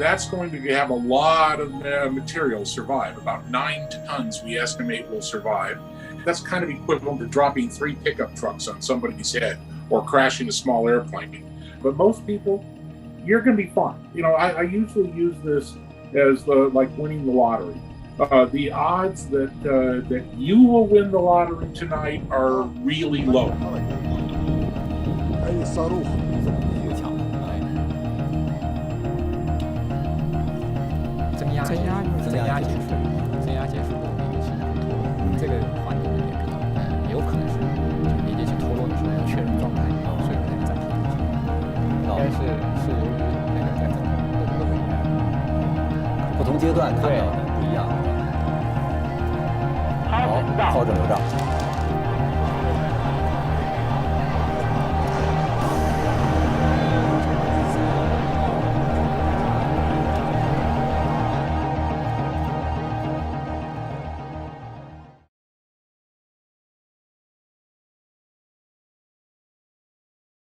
that's going to have a lot of material survive. About 9 tons we estimate will survive. That's kind of equivalent to dropping 3 pickup trucks on somebody's head or crashing a small airplane. But most people, you're going to be fine. I usually use this as like winning the lottery. The odds that you will win the lottery tonight are really low. 增压结束后离地器会脱落，这个环境也比较有可能是离地器脱落的时候要确认状态，所以才暂停进行。应该是由于那个在整个的各个里面，不同阶段看到的不一样。好，炮手留照。